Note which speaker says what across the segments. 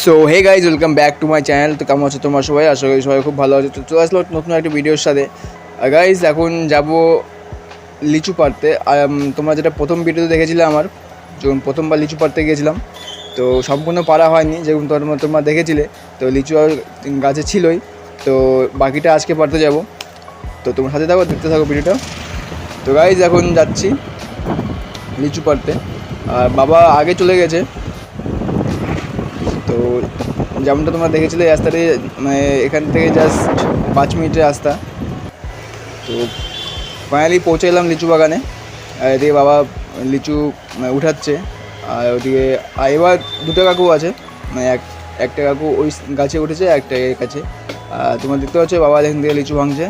Speaker 1: So hey guys welcome back to my channel. তো কেমন আছো তোমরা সবাই? আশা করি সবাই খুব ভালো আছে। তো চলে আসলো নতুন একটা ভিডিওর সাথে। গাইজ এখন যাব লিচু পাড়তে। তোমরা যেটা প্রথম ভিডিওতে দেখেছিলে আমার, যখন প্রথমবার লিচু পাড়তে গিয়েছিলাম, তো সম্পূর্ণ পাড়া হয়নি, যেমন তোমরা দেখেছিলে। তো লিচু আর গাছে ছিলই, তো বাকিটা আজকে পাড়তে যাব। তো তোমার সাথে থাকো, দেখতে থাকো ভিডিওটা। তো গাইজ এখন যাচ্ছি লিচু পাড়তে, আর বাবা আগে চলে গেছে। তো যেমনটা তোমরা দেখেছিলে রাস্তাটি মানে এখান থেকে জাস্ট 5 মিনিটের রাস্তা। তো ফাইনালি পৌঁছে এলাম লিচু বাগানে। আর এদিকে বাবা লিচু উঠাচ্ছে, আর ওদিকে এবার দুটো কাকু আছে, মানে একটা কাকু ওই গাছে উঠেছে, একটা এর কাছে। তোমরা দেখতে পাচ্ছ বাবা এখান থেকে লিচু ভাঙছে।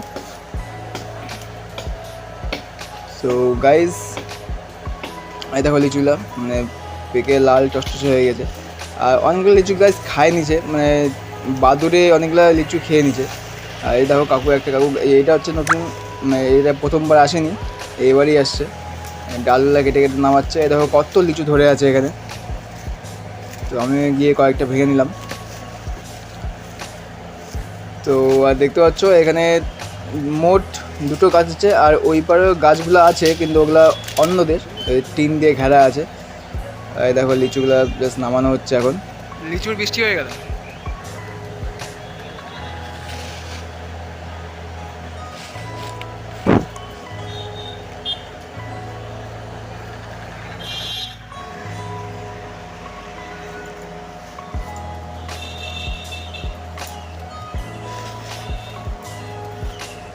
Speaker 1: সো গাইজ এই দেখো লিচুগুলো মানে পেকে লাল টসটসে হয়ে গেছে। আর অনেকগুলো লিচু গাছ খায় নিচে, মানে বাদুড়ে অনেকগুলো লিচু খেয়ে নিচে। আর এই দেখো কাকু, একটা কাকু, এইটা হচ্ছে নতুন, মানে এটা প্রথমবার আসেনি, এইবারই আসছে। ডালগুলো কেটে কেটে নামাচ্ছে। এই দেখো কত লিচু ধরে আছে এখানে। তো আমি গিয়ে কয়েকটা ভেঙে নিলাম। তো আর দেখতে পাচ্ছ এখানে মোট দুটো গাছ আছে, আর ওই পারেও গাছগুলো আছে, কিন্তু ওগুলা অন্যদের, টিন দিয়ে ঘেরা আছে। এই দেখো লিচুগুলো জাস্ট নামানো হচ্ছে এখন।
Speaker 2: লিচুর বৃষ্টি হয়ে গেল।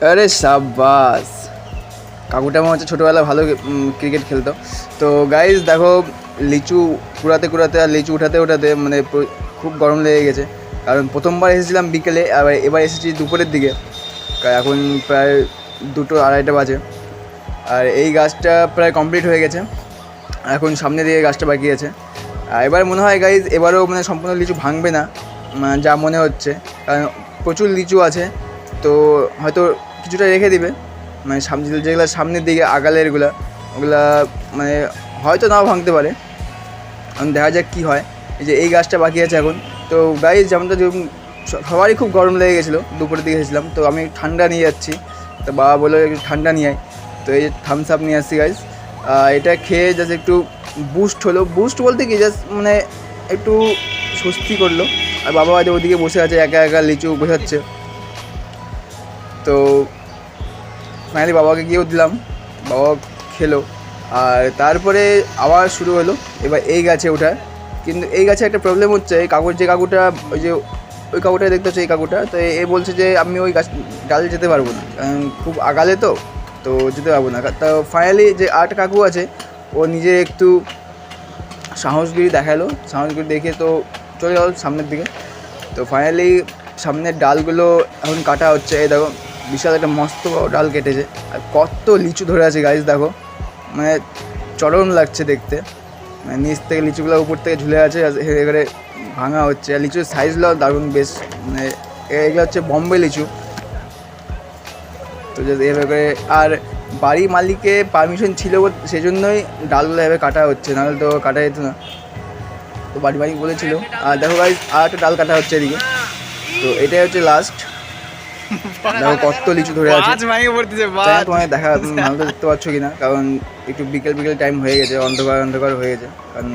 Speaker 1: আরে সাব্বাস, কাকুটা মনে হচ্ছে ছোটোবেলা ভালো ক্রিকেট খেলতো। তো গাইজ দেখো লিচু কুড়াতে কুড়াতে আর লিচু উঠাতে উঠাতে মানে খুব গরম লেগে গেছে, কারণ প্রথমবার এসেছিলাম বিকেলে, আবার এবার এসেছি দুপুরের দিকে। এখন প্রায় 2-2:30 বাজে। আর এই গাছটা প্রায় কমপ্লিট হয়ে গেছে, এখন সামনে দিকে গাছটা বাকি আছে। আর এবার মনে হয় গাইজ এবারও মানে সম্পূর্ণ লিচু ভাঙবে না, যা মনে হচ্ছে, কারণ প্রচুর লিচু আছে। তো হয়তো কিছুটা রেখে দিবে, মানে সামনে যেগুলো সামনের দিকে আগালেরগুলো, ওগুলা মানে হয়তো নাও ভাঙতে পারে। এখন দেখা যাক কী হয়। এই যে এই গাছটা বাকি আছে এখন। তো গাইজ যেমনটা সবারই খুব গরম লেগে গেছিলো, দুপুরের দিকে এসেছিলাম, তো আমি ঠান্ডা নিয়ে যাচ্ছি। তো বাবা বললো একটু ঠান্ডা নিয়ে আয়, তো এই থামস আপ নিয়ে আসছি গাইজ। এটা খেয়ে জাস্ট একটু বুস্ট হলো, বুস্ট বলতে কি জাস্ট মানে একটু স্বস্তি করলো। আর বাবা হয়তো ওদিকে বসে আছে একা একা লিচু বোঝাচ্ছে। তো ফাইনালি বাবাকে গিয়েও দিলাম, বাবা খেলো। আর তারপরে আবার শুরু হলো এবার এই গাছে ওঠা। কিন্তু এই গাছে একটা প্রবলেম হচ্ছে, এই যে কাকুটা, ওই কাকুটা দেখতে হচ্ছে, এই কাকুটা, তো এ বলছে যে আমি ওই গাছ ডালে যেতে পারবো না, কারণ খুব আগালে তো যেতে পারবো না। তো ফাইনালি যে আরেকটা কাকু আছে, ও নিজে একটু সাহসগিরি দেখালো, সাহসগিরি দেখে তো চলে গেল সামনের দিকে। তো ফাইনালি সামনের ডালগুলো এখন কাটা হচ্ছে। এই দেখো বিশাল একটা মস্ত ডাল কেটেছে, আর কত লিচু ধরে আছে গাইজ দেখো, মানে চরম লাগছে দেখতে। মানে নিচ থেকে লিচুগুলো উপর থেকে ঝুলে আছে, এবারে ভাঙা হচ্ছে। আর লিচুর সাইজগুলো দারুণ বেশ, মানে এগুলো হচ্ছে বম্বে লিচু। তো এভাবে, আর বাড়ি মালিকে পারমিশন ছিল সেজন্যই ডালগুলো এভাবে কাটা হচ্ছে, নাহলে তো কাটা যেত না। তো বাড়ি মালিক বলেছিল। আর দেখো গাইজ আর একটা ডাল কাটা হচ্ছে এদিকে। তো এটাই হচ্ছে লাস্ট। দেখো কত লিচু ধরে আছে। তোমায় দেখা ভালো দেখতে পাচ্ছ কিনা, কারণ একটু বিকেল টাইম হয়ে গেছে, অন্ধকার হয়ে গেছে, কারণ